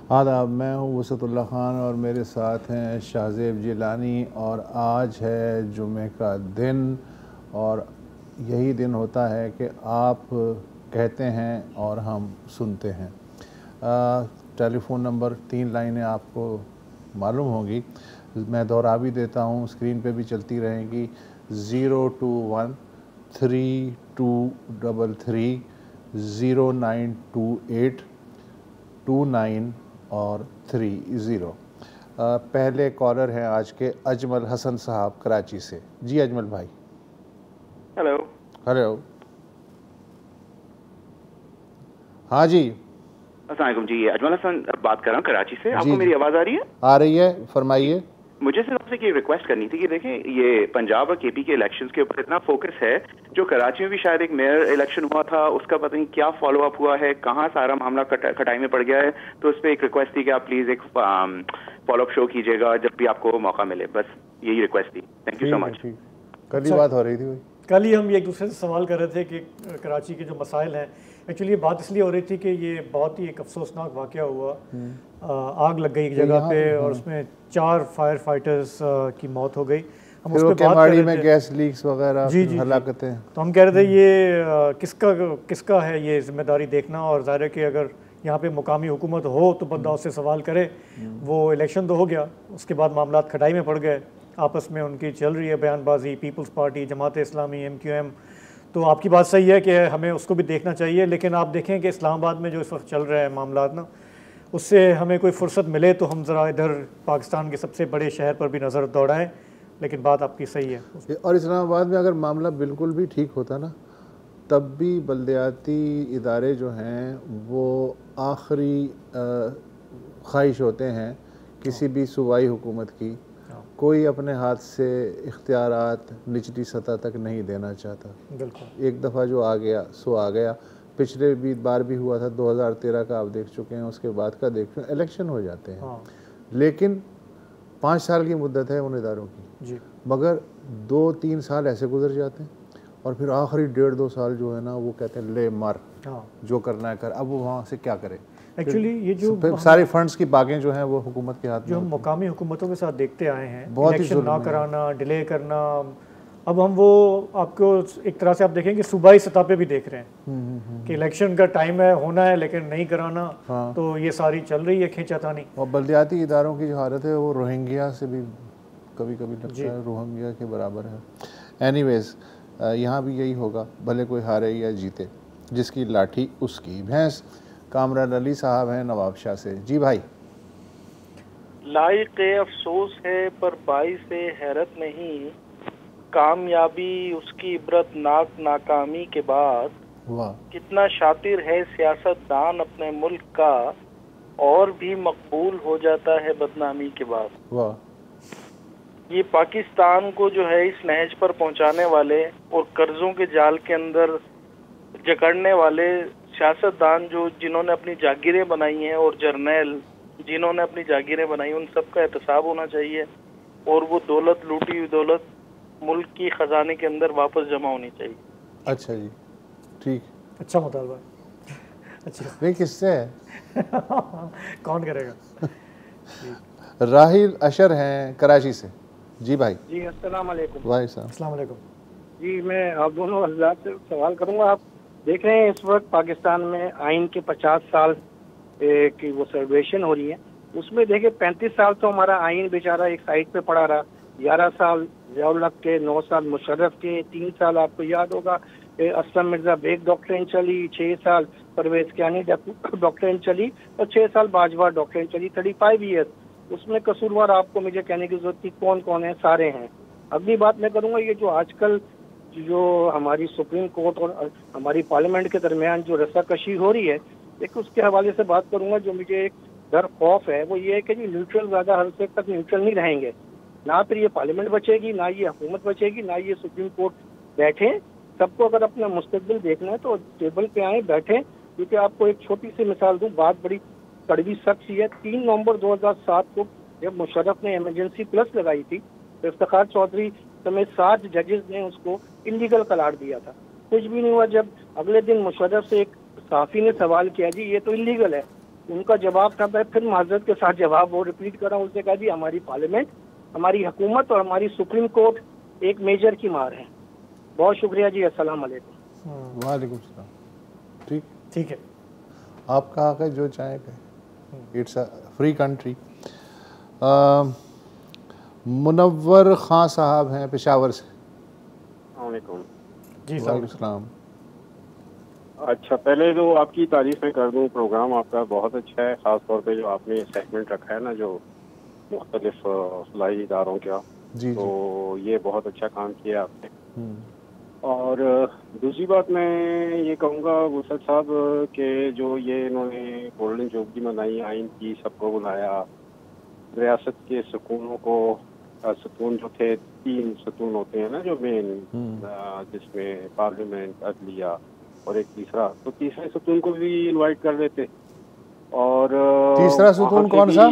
आदाब, मैं हूँ वसतुल्लाह ख़ान और मेरे साथ हैं शाहज़ेब जिलानी। और आज है जुमे का दिन और यही दिन होता है कि आप कहते हैं और हम सुनते हैं। टेलीफ़ोन नंबर 3 लाइनें आपको मालूम होगी, मैं दोहरा भी देता हूँ, स्क्रीन पे भी चलती रहेंगी। 021 3233 0928 29 और 30। पहले कॉलर हैं आज के अजमल हसन साहब कराची से। जी अजमल भाई। हेलो। हेलो। हाँ जी, अस्सलाम वालेकुम जी, अजमल हसन बात कर रहा हूँ कराची से। आपको जी मेरी आवाज़ आ रही है? आ रही है, फरमाइए। मुझे सिर्फ आपसे ये रिक्वेस्ट करनी थी कि देखें, ये पंजाब और केपी के इलेक्शंस के ऊपर इतना फोकस है, जो कराची में भी शायद एक मेयर इलेक्शन हुआ था, उसका पता नहीं क्या फॉलो अप हुआ है, कहाँ सारा मामला खटाई में पड़ गया है। तो उस पर एक रिक्वेस्ट थी कि आप प्लीज़ एक फॉलो अप शो कीजिएगा जब भी आपको मौका मिले। बस यही रिक्वेस्ट थी। Thank you so much. कल ही बात हो रही थी भाई। कल ही हम एक दूसरे से सवाल कर रहे थे कि कराची के जो मसाइल हैं, एक्चुअली ये बात इसलिए हो रही थी कि ये बहुत ही एक अफसोसनाक वाक़या हुआ। आग लग गई एक जगह पे और उसमें 4 फायर फाइटर्स की मौत हो गई। हम उस पर बात कर रहे थे, गैस लीक्स वगैरह, जी जी हलाकतें। तो हम कह रहे थे ये किसका है ये जिम्मेदारी देखना। और ज़ाहिर है कि अगर यहाँ पे मुकामी हुकूमत हो तो बंदा उससे सवाल करे। वो इलेक्शन तो हो गया, उसके बाद मामला खटाई में पड़ गए, आपस में उनकी चल रही है बयानबाजी, peoples party, Jamaat Islami, MQM। तो आपकी बात सही है कि हमें उसको भी देखना चाहिए, लेकिन आप देखें कि इस्लामाबाद में जो इस वक्त चल रहा है मामला ना, उससे हमें कोई फुर्सत मिले तो हम ज़रा इधर पाकिस्तान के सबसे बड़े शहर पर भी नज़र दौड़ाएं। लेकिन बात आपकी सही है। और इस्लामाबाद में अगर मामला बिल्कुल भी ठीक होता ना, तब भी बल्दियाती इदारे जो हैं वो आखिरी ख्वाहिश होते हैं किसी भी सूबाई हुकूमत की। कोई अपने हाथ से इख्तियारात निचली सतह तक नहीं देना चाहता। बिल्कुल, एक दफ़ा जो आ गया सो आ गया। पिछले बार भी हुआ था, 2013 का आप देख चुके हैं, उसके बाद का देख चुके हैं, इलेक्शन हो जाते हैं। लेकिन 5 साल की मुद्दत है उन इदारों की जी। मगर 2-3 साल ऐसे गुजर जाते हैं और फिर आखिरी 1.5-2 साल जो है ना, वो कहते हैं ले मर, जो करना है कर। अब वो वहाँ से क्या करे? एक्चुअली ये जो सारे फंड्स की बागें जो हैं वो हुकूमत के हाथ में, जो हम मुकामी हुकूमतों के साथ देखते आए हैं, बहुत ही इलेक्शन ना कराना, डिले करना, अब हम वो आपको एक तरह से आप देखेंगे सूबाई सतह पे भी देख रहे हैं कि इलेक्शन का टाइम है, होना है, लेकिन नहीं कराना। तो ये सारी चल रही है खींचातानी। और बल्दियाती इदारों की जो हालत है वो रोहिंग्या से भी कभी कभी लगता है रोहिंग्या के बराबर है। एनीवेज, यहाँ भी यही होगा, भले कोई हारे या जीते, जिसकी लाठी उसकी भैंस। कामरान अली साहब हैं नवाबशाह से। जी भाई। लाइक़ अफसोस है पर बाइस हैरत नहीं, कामयाबी उसकी इबरतनाक नाकामी के बाद। वाह। कितना शातिर है सियासतदान अपने मुल्क का, और भी मकबूल हो जाता है बदनामी के बाद। वाह। ये पाकिस्तान को जो है इस नहज पर पहुंचाने वाले और कर्जों के जाल के अंदर जकड़ने वाले सियासतदान जो जिन्होंने अपनी जागीरें बनाई हैं, और जर्नैल जिन्होंने अपनी जागीरें बनाई, उन सब का एहतसाब होना चाहिए। और वो दौलत, लूटी हुई दौलत मुल्क की खजाने के अंदर वापस जमा होनी चाहिए। अच्छा जी, ठीक। अच्छा मुतालबा। अच्छा नहीं, किससे है? कौन करेगा? राहिल अशर हैं कराची से। जी भाई। जी अस्सलाम वालेकुम। भाई साहब। अस्सलाम वालेकुम। जी, मैं आप दोनों हज़रात से सवाल करूंगा। आप देख रहे हैं इस वक्त पाकिस्तान में आइन के 50 साल की वो सेलिब्रेशन हो रही है। उसमें देखिए 35 साल तो हमारा आइन बेचारा एक साइड पे पड़ा रहा। 11 साल ज़ियाउल हक के, 9 साल मुशर्रफ के, 3 साल आपको याद होगा असलम मिर्जा बेग डॉक्ट्रिन चली, 6 साल परवेज कियानी डॉक्ट्रिन चली, और 6 साल बाजवा डॉक्ट्रिन चली, 35 ईयर्स। उसमें कसूरवार आपको मुझे कहने की जरूरत थी कौन कौन है, सारे हैं। अगली बात मैं करूँगा, ये जो आजकल जो हमारी सुप्रीम कोर्ट और हमारी पार्लियामेंट के दरमियान जो रस्साकशी हो रही है, एक उसके हवाले से बात करूंगा। जो मुझे एक डर खौफ है वो ये है कि जी न्यूट्रल ज़्यादा हद तक न्यूट्रल नहीं रहेंगे। ना फिर ये पार्लियामेंट बचेगी, ना ये हुकूमत बचेगी, ना ये सुप्रीम कोर्ट बैठे। सबको अगर अपना मुस्तकबिल देखना है तो टेबल पे आए, बैठे। क्योंकि आपको एक छोटी सी मिसाल दूं, बात बड़ी कड़वी सख्त सी है। 3 नवंबर 2007 को जब मुशर्रफ ने इमरजेंसी प्लस लगाई थी, तो इफ्तिखार चौधरी समेत 7 जजेस ने उसको इलीगल करार दिया था। कुछ भी नहीं हुआ। जब अगले दिन मुशर्रफ से एक सहाफ़ी ने सवाल किया, जी ये तो इलीगल है, उनका जवाब था, मैं फिर माजरत के साथ जवाब वो रिपीट कर रहा हूँ, उसने कहा जी हमारी पार्लियामेंट, हमारी हुकूमत और हमारी सुप्रीम कोर्ट एक मेजर की मार है। बहुत शुक्रिया जी, अस्सलाम वालेकुम। वालेकुम सलाम। ठीक ठीक है, आप कहा कि जो चाहे कहें, it's a free country. Munawwar Khan साहब हैं पेशावर से। वालेकुम। जी वालेकुम साहब। सलाम। अच्छा, पहले तो आपकी तारीफ में कर दूं, प्रोग्राम आपका बहुत अच्छा है, ख़ास तौर पे जो आपने सेगमेंट रखा है ना, जो मुख्तलिफ फलाही इदारों का, जी तो जी। ये बहुत अच्छा काम किया आपने। हम्म। और दूसरी बात मैं ये कहूँगा वसत साहब कि जो ये इन्होंने गोल्डन जुबली मनाई, आइन की, सबको बुलाया, रियासत के सुकूनों को, सुकून जो थे 3 सुकून होते हैं ना जो मेन, जिसमें पार्लियामेंट, अदलिया और एक तीसरा, तो तीसरे सुकून को भी इनवाइट कर लेते। और तीसरा सुकून कौन सा?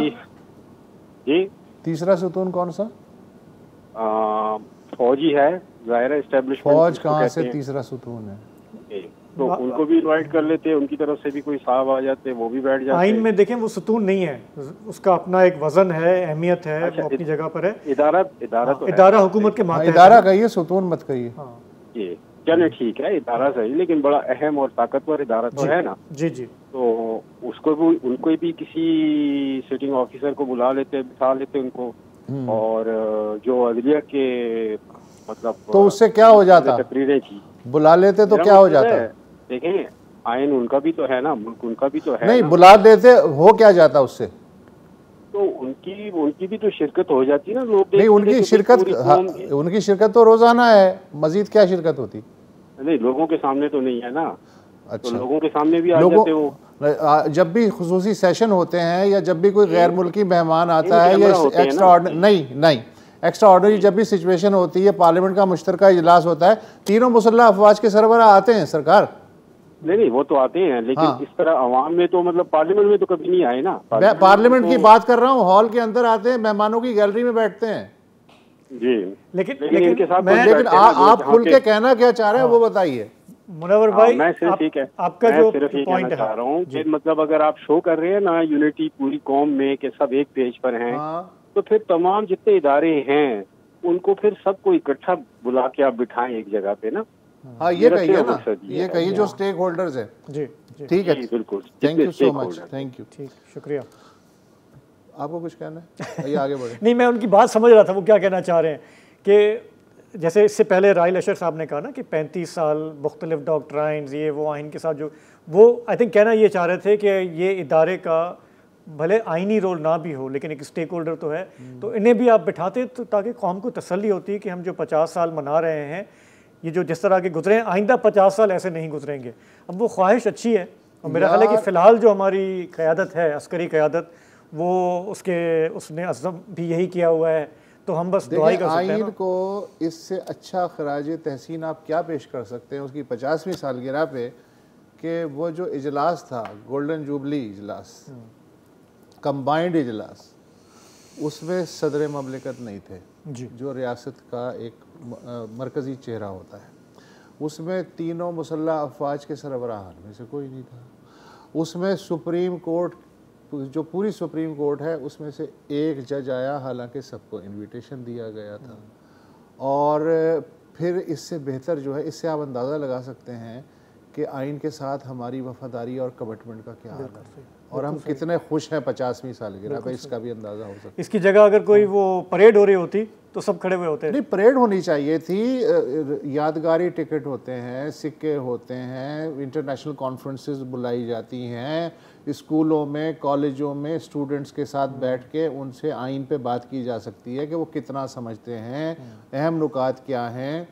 जी, तीसरा सुकून कौन सा? फौजी है, ज़ाहिर है, एस्टेब्लिशमेंट। फौज कहाँ से तीसरा सुकून है? तो उनको भी इनवाइट कर लेते, उनकी तरफ से भी कोई साहब आ जाते, वो भी बैठ जाते। आइन में देखें वो सुतून नहीं है, उसका अपना एक वजन है, अहमियत है, अच्छा, वो अपनी जगह पर है। इदारा तो है। इदारा हुकूमत के मातहत इदारा कहिए, सुतून मत कहिए। ये चले ठीक है, इदारा सही, लेकिन बड़ा अहम और ताकतवर इदारा तो है ना। जी जी। तो उसको भी, उनको भी किसी सिटिंग ऑफिसर को बुला लेते, बिठा लेते उनको, और जो अदलिया के मतलब, तो उससे क्या हो जाता? तकरीरें की बुला लेते तो क्या हो जाता? देखें, आइन उनका भी तो है ना, मुल्क उनका भी तो है। नहीं, बुला देते हो क्या जाता उससे? तो उनकी भी तो शिरकत हो जाती है ना, लोग नहीं, उनकी शिरकत, उनकी शिरकत तो रोजाना है, मजीद क्या शिरकत होती? नहीं, लोगों के सामने तो नहीं है ना। अच्छा, तो लोगों के सामने भी आ जाते हो। जब भी खुसूसी सेशन होते हैं या जब भी कोई गैर मुल्की मेहमान आता है या एक्स्ट्रा ऑर्डिनरी, नहीं एक्स्ट्रा ऑर्डिनरी जब भी सिचुएशन होती है, पार्लियामेंट का मुश्तरका इजलास होता है, तीनों मुसल्लह अफवाज के सरबराह आते हैं सरकार। नहीं, वो तो आते हैं, लेकिन इस तरह अवाम में तो, मतलब पार्लियामेंट में तो कभी नहीं आए ना। पार्लियामेंट की बात कर रहा हूँ, हॉल के अंदर आते हैं, मेहमानों की गैलरी में बैठते हैं जी। लेकिन इनके साथ लेकिन आप खुल के कहना क्या चाह रहे हैं वो बताइए मुनव्वर भाई। मैं सिर्फ ठीक है, आपका मैं जो सिर्फ ये पॉइंट कहना चाह रहा हूँ कि मतलब अगर आप शो कर रहे हैं ना यूनिटी पूरी कौम में कि सब एक पेज पर हैं, तो फिर तमाम जितने इदारे हैं उनको फिर सबको इकट्ठा बुला के आप बिठाएं एक जगह पे ना। हाँ, ये कहिए ना, ये कहिए जो स्टेक होल्डर्स है। जी, ठीक है, बिल्कुल। Thank you so much, thank you. ठीक, शुक्रिया। आपको कुछ कहना है? ये आगे बढ़े। नहीं, मैं उनकी बात समझ रहा था, वो क्या कहना चाह रहे हैं कि जैसे इससे पहले राइल अशर साहब ने कहा ना कि 35 साल मुख्तलिफ डॉक्ट्राइन्स, ये वो आइन के साथ जो वो आई थिंक कहना ये चाह रहे थे कि ये इदारे का भले आइनी रोल ना भी हो लेकिन एक स्टेक होल्डर तो है, तो इन्हें भी आप बिठाते तो ताकि कौम को तसल्ली होती कि हम जो 50 साल मना रहे हैं, ये जो जिस तरह के गुजरे हैं, आइंदा 50 साल ऐसे नहीं गुजरेंगे। अब वो ख्वाहिश अच्छी है और मेरा ख्याल है कि फ़िलहाल जो हमारी क़यादत है, अस्करी क़यादत, वो उसने अज़्म भी यही किया हुआ है, तो हम बस दुआ ही कर सकते हैं। आइन को इससे अच्छा खराज तहसीन आप क्या पेश कर सकते हैं उसकी 50वीं सालगिरह पे, कि वो जो इजलास था, गोल्डन जुबली इजलास, कंबाइंड इजलास, उसमें सदर ममलिकत नहीं थे जी, जो रियासत का एक मरकज़ी चेहरा होता है, उसमें तीनों मुसल्लह अफवाज के सरबराह में से कोई नहीं था, उसमें सुप्रीम कोर्ट, जो पूरी सुप्रीम कोर्ट है उसमें से एक जज आया, हालांकि सबको इनविटेशन दिया गया था। और फिर इससे बेहतर जो है, इससे आप अंदाज़ा लगा सकते हैं कि आइन के साथ हमारी वफादारी और कमिटमेंट का क्या हाल है, और हम कितने खुश हैं 50वीं सालगिरह पे, इसका भी अंदाज़ा हो सकता है। इसकी जगह अगर कोई वो परेड हो रही होती तो सब खड़े हुए होते। नहीं, परेड होनी चाहिए थी, यादगारी टिकट होते हैं, सिक्के होते हैं, इंटरनेशनल कॉन्फ्रेंसेस बुलाई जाती हैं, स्कूलों में, कॉलेजों में स्टूडेंट्स के साथ बैठ के उनसे आइन पे बात की जा सकती है कि वो कितना समझते हैं, अहम नुकात क्या हैं,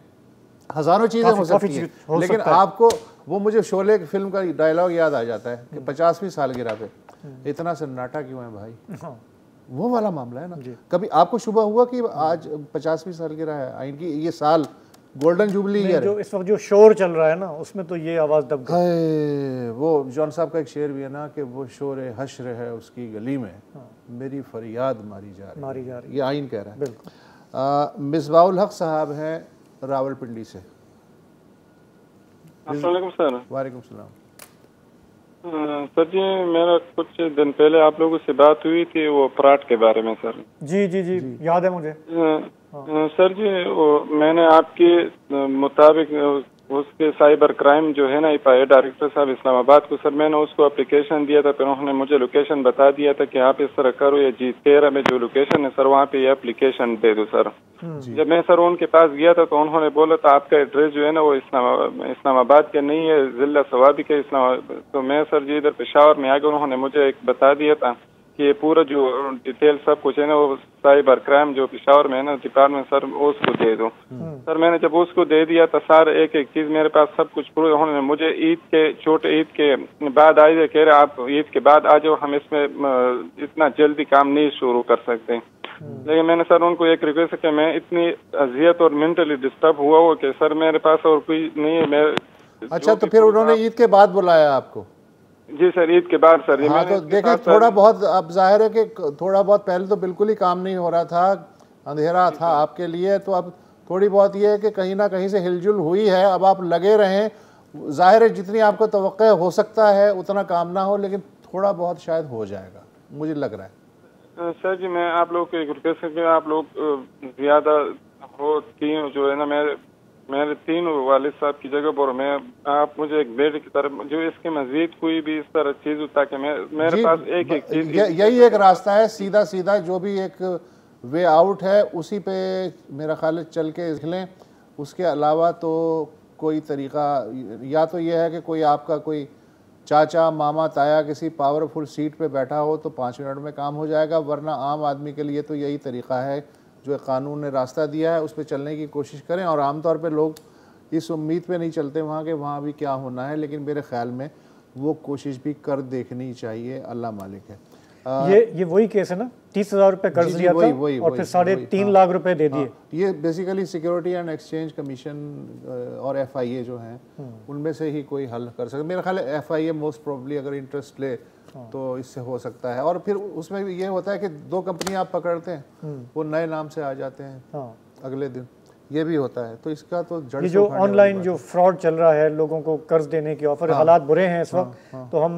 हज़ारों चीज़ें हो सकती हैं। लेकिन आपको वो, मुझे शोले की फिल्म का डायलॉग याद आ जाता है कि 50वीं सालगिरह पे इतना सन्नाटा क्यों है भाई, वो वाला मामला है ना। कभी आपको शुबा हुआ कि आज 50वीं सालगिरह है आइन की, ये साल गोल्डन जुबली ईयर जो इस वक्त जो शोर चल रहा है ना, उसमें तो ये आवाज़ दब गई। वो जॉन साहब का एक शेर भी है ना कि वो शोर हश्र है उसकी गली में, मेरी फरियाद मारी जा रही, ये आइन कह रहा है। बिल्कुल। मिसबाउल हक साहब हैं रावलपिंडी से। अस्सलाम वालेकुम सर। वालेकुम सलाम। सर जी, मेरा कुछ दिन पहले आप लोगों से बात हुई थी वो फ्रॉड के बारे में सर। जी जी जी, याद है मुझे। सर जी, वो मैंने आपके मुताबिक उसके साइबर क्राइम जो है ना IPI डायरेक्टर साहब इस्लामाबाद को, सर मैंने उसको एप्लीकेशन दिया था, फिर उन्होंने मुझे लोकेशन बता दिया था कि आप इस तरह करो, ये G13 में जो लोकेशन है सर वहाँ पे ये एप्लीकेशन दे दो सर। जब मैं सर उनके पास गया था तो उन्होंने बोला था आपका एड्रेस जो है ना वो इस्लामाबाद के नहीं है, जिला सवाबी के इस्लामाबाद। तो मैं सर जी इधर पेशावर में आ गया, उन्होंने मुझे एक बता दिया था कि ये पूरा जो डिटेल सब कुछ है ना वो साइबर क्राइम जो पेशावर में है ना डिपार्टमेंट, सर उसको दे दो। सर मैंने जब उसको दे दिया था सर एक एक चीज मेरे पास सब कुछ पूरा, उन्होंने मुझे ईद के छोटे ईद के बाद आए, कह रहे आप ईद के बाद आ जाओ, हम इसमें इतना जल्दी काम नहीं शुरू कर सकते। लेकिन मैंने सर उनको एक रिक्वेस्ट है कि मैं इतनी अजियत और मेंटली डिस्टर्ब हुआ हो कि सर मेरे पास और कोई नहीं है। मैं अच्छा, तो फिर उन्होंने ईद के बाद बुलाया आपको? जी सर, ईद के बाद सर। हाँ, तो देखें थोड़ा बहुत, अब जाहिर है कि थोड़ा बहुत पहले तो बिल्कुल ही काम नहीं हो रहा था, अंधेरा था आपके लिए, तो अब थोड़ी बहुत ये है कि कहीं ना कहीं से हिलजुल हुई है। अब आप लगे रहें, जाहिर है जितनी आपको तवक्को हो सकता है उतना काम ना हो, लेकिन थोड़ा बहुत शायद हो जाएगा, मुझे लग रहा है। सर जी, मैं आप लोग को एक रिक्वेस्ट है कि आप लोग ज्यादा हो, तीन जो है ना मेरे 3 वालिद साहब की जगह पर मैं, आप मुझे एक बेटे की तरफ जो इसके मजीद कोई भी इस तरह चीज हो ताकि मेरे पास एक चीज, यही एक रास्ता है, सीधा सीधा जो भी एक वे आउट है उसी पे मेरा ख्याल है चल के निकलें। उसके अलावा तो कोई तरीका, या तो ये है कि कोई आपका कोई चाचा मामा ताया किसी पावरफुल सीट पे बैठा हो तो 5 मिनट में काम हो जाएगा, वरना आम आदमी के लिए तो यही तरीका है जो कानून ने रास्ता दिया है उस पर चलने की कोशिश करें। और आमतौर पे लोग इस उम्मीद पे नहीं चलते वहाँ के वहाँ भी क्या होना है, लेकिन मेरे ख्याल में वो कोशिश भी कर देखनी चाहिए, अल्लाह मालिक है। ये वही केस है ना, 30,000 रुपये कर्ज लिया था और फिर 3.5 लाख रुपए दे दिए। ये basically security and exchange commission और FIA जो हैं उनमें से ही कोई हल कर सकता है। मेरा ख्याल है FIA मोस्ट प्रोबेबली अगर इंटरेस्ट ले तो इससे हो सकता है। और फिर उसमें भी ये होता है कि 2 कंपनी आप पकड़ते हैं वो नए नाम से आ जाते हैं अगले दिन, ये भी होता है। तो इसका तो जड़ ये जो ऑनलाइन जो फ्रॉड चल रहा है, लोगों को कर्ज देने की ऑफर, हालात बुरे हैं इस वक्त। तो हम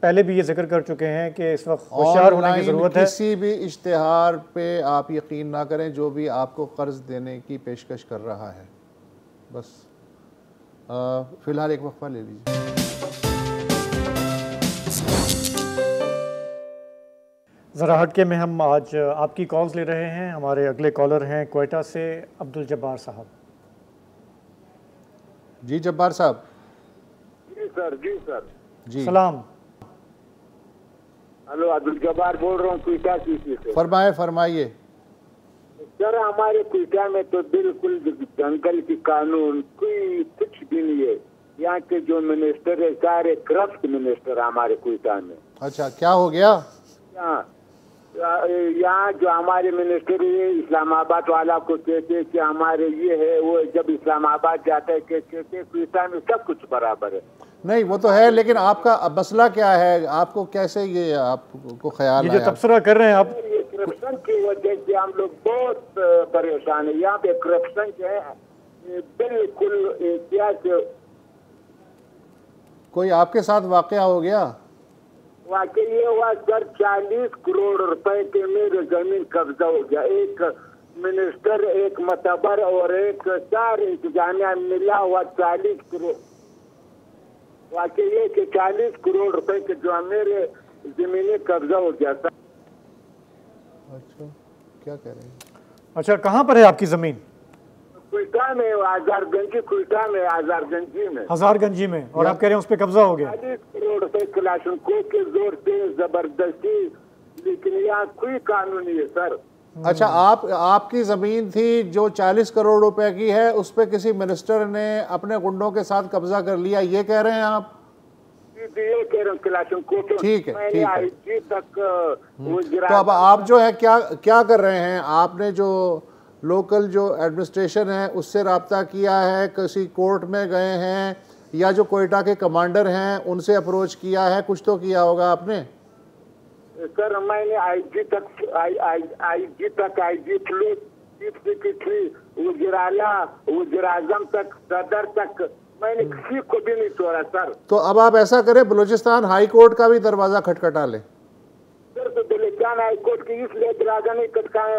पहले भी ये जिक्र कर चुके हैं कि इस वक्त होशियार होने की जरूरत है। किसी भी इश्तिहार पे आप यकीन ना करें जो भी आपको कर्ज देने की पेशकश कर रहा है। बस फिलहाल एक वक्फा ले लीजिए। ज़रा हटके में हम आज आपकी कॉल्स ले रहे हैं। हमारे अगले कॉलर हैं क्वेटा से अब्दुल जब्बार साहब। जी जब्बार साहब। जी सर, जी सर, जी सलाम। हेलो, अब्दुल जब्बार बोल रहा हूँ क्वेटा से। फरमाइए सर, हमारे क्वेटा में तो बिल्कुल जंगल की कानून कोई कुछ भी नहीं है। यहाँ के जो मिनिस्टर है सारे करप्ट मिनिस्टर हमारे क्वेटा में। अच्छा, क्या हो गया? यहाँ जो हमारे मिनिस्टर है इस्लामाबाद वाला को कहते कि हमारे ये है वो, जब इस्लामाबाद जाता है कहते क्वेटा में सब कुछ बराबर है। नहीं वो तो है, लेकिन आपका मसला क्या है? आपको कैसे ये आपको ख्याल ये जो तबसरा कर रहे हैं आप? ये करप्शन की वजह से हम लोग बहुत परेशान है। यहाँ पे करप्शन जो है बिल्कुल क्या, कोई आपके साथ वाकया हो गया? वाकई ये हुआ सर, 40 करोड़ रुपए के मेरे जमीन कब्जा हो गया। एक मिनिस्टर, एक मतबर और एक चार इंतजामिया मिला हुआ 40 करोड़। वाकई ये कि 40 करोड़ रुपए के जो मेरे जमीनी कब्जा हो गया था। अच्छा, क्या कह रहे हैं? अच्छा, कहाँ पर है आपकी ज़मीन? क्वेटा में, आजारगंजी, क्वेटा में, आजारगंजी में, हजारगंजी में। और आप कह रहे हैं उस पर कब्जा हो गया? 40 करोड़ रुपए क्लाशनकोव के जोर से जबरदस्ती, लेकिन यहाँ कोई कानून नहीं है सर। अच्छा, आपकी ज़मीन थी जो 40 करोड़ रुपए की है, उस पर किसी मिनिस्टर ने अपने गुंडों के साथ कब्जा कर लिया, ये कह रहे हैं आप? ये कह रहे हैं क्लाशनकोव। ठीक है, ठीक है। IG तक वो तो अब आप जो है क्या कर रहे हैं? आपने जो लोकल जो एडमिनिस्ट्रेशन है उससे रब्ता किया है, किसी कोर्ट में गए हैं, या जो कोयटा के कमांडर हैं उनसे अप्रोच किया है? कुछ तो किया होगा आपने। सर, मैंने IG चीफ सेक्रेटरी, वज़ीर आला, वज़ीर आज़म तक, सदर तक मैंने किसी को भी नहीं तोड़ा सर। तो अब आप ऐसा करें, बलूचिस्तान हाई कोर्ट का भी दरवाज़ा खटखटा लें। सर तो बलूचिस्तान हाई कोर्ट की इसलिए दरवाजा नहीं खटकाए,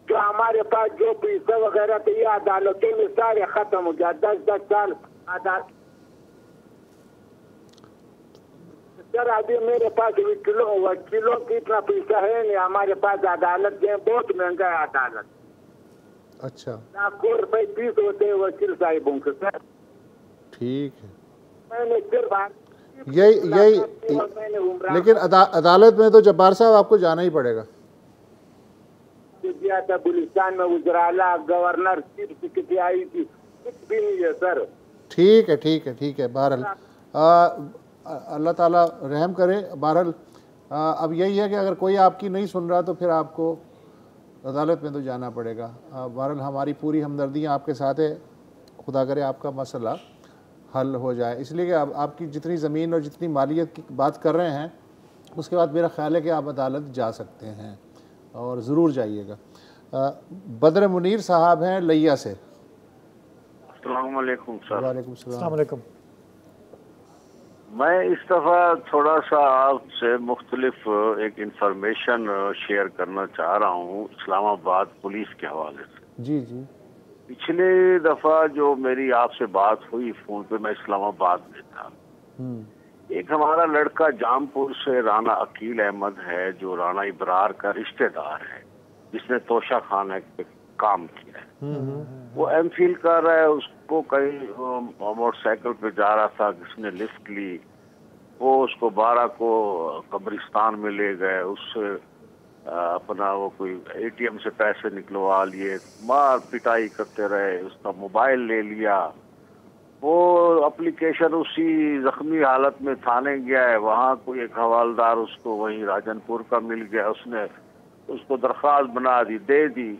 जो हमारे पास जो पैसा वगैरह तो ये अदालतों में सारे खत्म हो गया। 10-10 साल अदालत। सर अभी मेरे पास वकीलों की इतना पैसा है नहीं, हमारे पास अदालत जो है बहुत महंगा है अदालत। अच्छा, लाखों रुपए फीस होते हैं वकील साहिबों के सर। ठीक है। मैंने सिर्फ यही लेकिन अदालत में तो जब्बार साहब आपको जाना ही पड़ेगा। दिया था बलूचिस्तान में, उजराला गवर्नर कितनी आई थी, कुछ भी नहीं है सर। ठीक है, ठीक है, ठीक है। बहरहाल अल्लाह ताला रहम करे। बहरहाल अब यही है कि अगर कोई आपकी नहीं सुन रहा तो फिर आपको अदालत में तो जाना पड़ेगा। बहरहाल हमारी पूरी हमदर्दियाँ आपके साथ है। खुदा करे आपका मसला हल हो जाए, इसलिए कि आपकी जितनी ज़मीन और जितनी मालियत की बात कर रहे हैं उसके बाद मेरा ख्याल है कि आप अदालत जा सकते हैं और ज़रूर जाइएगा। बदर मुनीर साहब हैं लिया से। अस्सलाम वालेकुम सर। वालेकुम सलाम। अस्सलाम वालेकुम। मैं इस दफ़ा थोड़ा सा आपसे मुख्तलिफ एक इंफॉर्मेशन शेयर करना चाह रहा हूँ इस्लामाबाद पुलिस के हवाले से। जी जी। पिछले दफ़ा जो मेरी आपसे बात हुई फ़ोन पे, मैं इस्लामाबाद में था। एक हमारा लड़का जामपुर से राना अकील अहमद है, जो राना इब्रार का रिश्तेदार है, जिसने तोशा खाना पे काम किया है। वो एमफिल कर रहा है, उसको कहीं मोटरसाइकिल पे जा रहा था, किसने लिफ्ट ली, वो उसको 12 को कब्रिस्तान में ले गए, उससे अपना वो कोई एटीएम से पैसे निकलवा लिए, मार पिटाई करते रहे, उसका मोबाइल ले लिया। वो एप्लीकेशन उसी जख्मी हालत में थाने गया है, वहाँ कोई एक हवालदार उसको वहीं राजनपुर का मिल गया, उसने उसको दरख्वास्त बना दी, दे दी।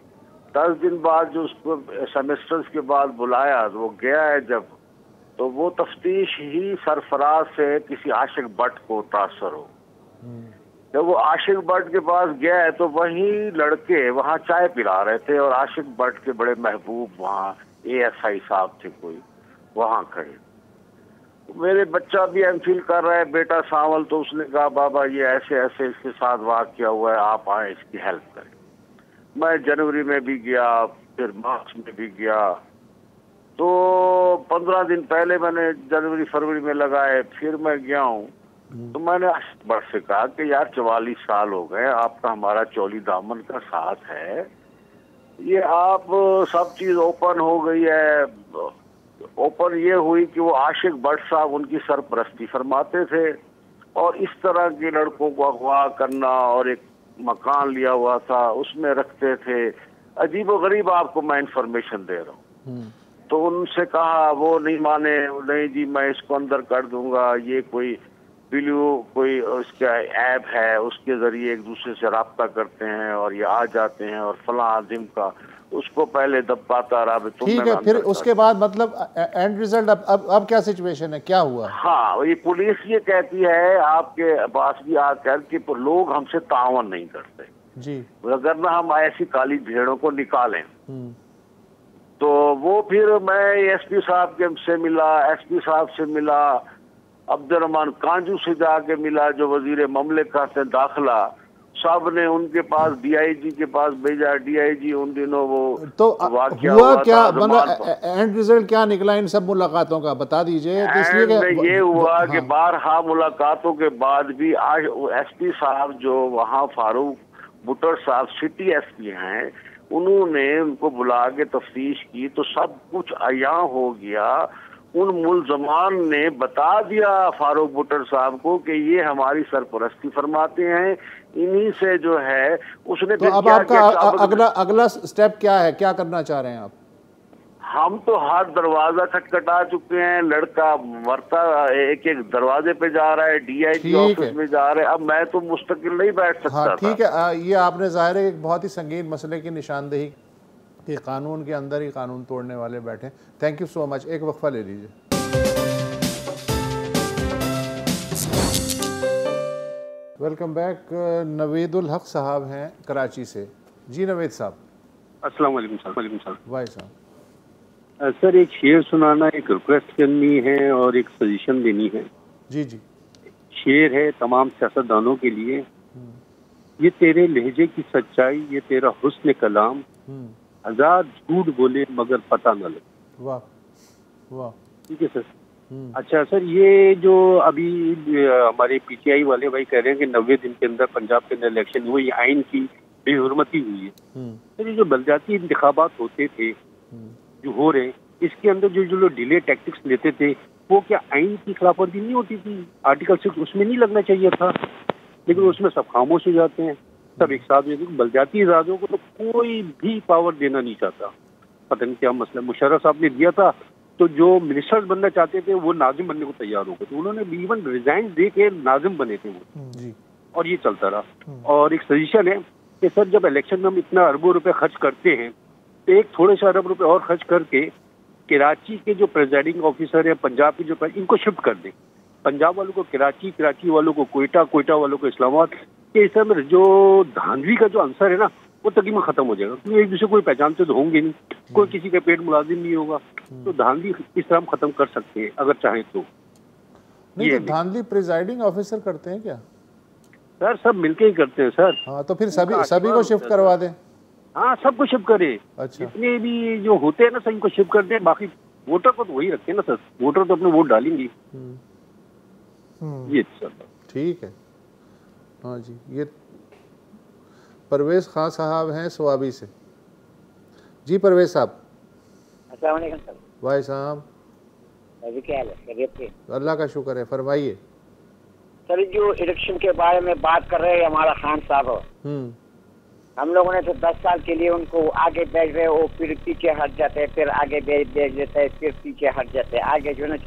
10 दिन बाद जो उसको सेमेस्टर्स के बाद बुलाया, वो गया है जब, तो वो तफ्तीश ही सरफराज से किसी आशिक भट्ट को ट्रांसफर हो। जब वो आशिक भट्ट के पास गया है तो वही लड़के वहाँ चाय पिला रहे थे और आशिक भट्ट के बड़े महबूब वहाँ ASI साहब थे कोई, वहाँ खड़े। मेरे बच्चा भी एमफिल कर रहा है, बेटा सावल, तो उसने कहा बाबा ये ऐसे ऐसे इसके साथ वाक़या हुआ है, आप आए इसकी हेल्प करें। मैं जनवरी में भी गया, फिर मार्च में भी गया, तो 15 दिन पहले मैंने जनवरी फरवरी में लगाए, फिर मैं गया हूँ। तो मैंने आशिक भट्ट से कहा कि यार 44 साल हो गए, आपका हमारा चोली दामन का साथ है, ये आप सब चीज़ ओपन हो गई है। ओपन ये हुई कि वो आशिक भट्ट साहब उनकी सरपरस्ती फरमाते थे और इस तरह के लड़कों को अगवा करना, और एक मकान लिया हुआ था उसमें रखते थे। अजीब व गरीब आपको मैं इंफॉर्मेशन दे रहा हूँ। तो उनसे कहा, वो नहीं माने, नहीं जी मैं इसको अंदर कर दूंगा, ये कोई कोई उसका ऐप है, उसके जरिए एक दूसरे से रब्ता करते हैं और ये आ जाते हैं, और फलां आदिम का उसको पहले दबाता रहा। ठीक है, फिर उसके बाद मतलब एंड रिजल्ट अब क्या सिचुएशन है, क्या हुआ? हाँ, ये पुलिस ये कहती है आपके पास भी आकर कि लोग हमसे तावन नहीं करते जी, अगर ना हम ऐसी काली भेड़ों को निकालें। तो वो फिर मैं SP साहब के से मिला, SP साहब से मिला, अब्दुर्रहमान कांजू से जाके मिला जो वजीर ममलिकत है दाखिला, सब ने उनके पास DIG के पास भेजा। DIG उन दिनों वो तो हुआ क्या, मतलब एंड रिजल्ट क्या निकला इन सब मुलाकातों का, बता दीजिए। तो इसलिए ये हुआ कि 12 मुलाकातों के बाद भी आज SP साहब जो वहाँ फारूक बुटर साहब सिटी SP हैं, उन्होंने उनको बुला के तफ्तीश की तो सब कुछ अयां हो गया। उन मुलजमान ने बता दिया फारूक बुटर साहब को कि ये हमारी सरपरस्ती फरमाते हैं, इन्हीं से जो है उसने। तो अब आपका अगला स्टेप क्या है, क्या करना चाह रहे हैं आप? हम तो हर दरवाजा खटखटा चुके हैं, लड़का मरता एक एक दरवाजे पे जा रहा है, DIG ऑफिस में जा रहे हैं। अब मैं तो मुस्तकिल नहीं बैठ सकता। हाँ ठीक है, ये आपने जाहिर है एक बहुत ही संगीन मसले की निशानदेही कि कानून के अंदर ही कानून तोड़ने वाले बैठे। Thank you so much. एक वक्फा ले लीजिए। Welcome back. नवीदुल हक साहब हैं कराची से। जी नवीद साहब। अस्सलाम वालेकुम सर। वालेकुम सर। वाई साहब। सर एक शेर सुनाना, एक रिक्वेस्ट करनी है और एक सजेशन देनी है। जी जी। शेर है तमाम सियासतदानों के लिए, ये तेरे लहजे की सच्चाई, ये तेरा हुस्न कलाम, हजार झूठ बोले मगर पता न लगे। वाह वाह। ठीक है सर। अच्छा सर, ये जो अभी हमारे पीटीआई वाले भाई कह रहे हैं कि 90 दिन के अंदर पंजाब के अंदर इलेक्शन हुए, ये आइन की बेहुरमती हुई है। सर ये जो बलदियाती इंतखाबात होते थे जो हो रहे, इसके अंदर जो लोग डिले टैक्टिक्स लेते थे, वो क्या आइन की खिलाफवर्जी नहीं होती थी? आर्टिकल 6 उसमें नहीं लगना चाहिए था, लेकिन उसमें सब खामोश हो जाते हैं, सब एक साथ। बलदियाती इरादों को तो कोई भी पावर देना नहीं चाहता, पता नहीं क्या मसला। मुशर्रफ साहब ने दिया था तो जो मिनिस्टर्स बनना चाहते थे वो नाजिम बनने को तैयार हो गए, तो उन्होंने इवन रिजाइन दे के नाजिम बने थे वो जी। और ये चलता रहा। और एक सजेशन है कि सर जब इलेक्शन में हम इतना अरबों रुपए खर्च करते हैं, तो एक थोड़े से अरब रुपए और खर्च करके कराची के जो प्रेजाइडिंग ऑफिसर है, पंजाब के जो इनको शिफ्ट कर दें। पंजाब वालों को कराची, कराची वालों को कोयटा, कोयटा वालों को इस्लामाबाद। के इस समय जो धांधली का जो आंसर है ना, वो तकरीबन खत्म हो जाएगा, क्योंकि एक दूसरे कोई पहचानते तो होंगे नहीं, कोई किसी का पेट मुलाजिम नहीं होगा, तो धांधली इस तरह हम खत्म कर सकते हैं अगर चाहें तो। नहीं तो धांधली प्रिजाइडिंग ऑफिसर करते हैं क्या? सर सब मिलके ही करते हैं सर। हाँ तो फिर सभी को शिफ्ट करवा दें। हाँ सबको शिफ्ट करे। अच्छा। जितने भी जो होते हैं ना सबको शिफ्ट कर दें, बाकी वोटर को तो वही रखते हैं ना सर, वोटर तो अपने वोट डालेंगे। ये सर ठीक है। हाँ जी, ये परवेज खान साहब हैं स्वाबी से। जी परवेज साहब। अस्सलाम वालेकुम सर। भाई साहब क्या हाल है? खैरियत से? अल्लाह का शुक्र है, फरमाइए। सर जो इलेक्शन के बारे में बात कर रहे हैं हमारा खान साहब, हम लोगों ने तो 10 साल के लिए उनको आगे भेज रहे, वो फिर पीछे हट जाते हैं, फिर आगे भेज देते हैं, फिर पीछे हट जाते हैं, आगे जो है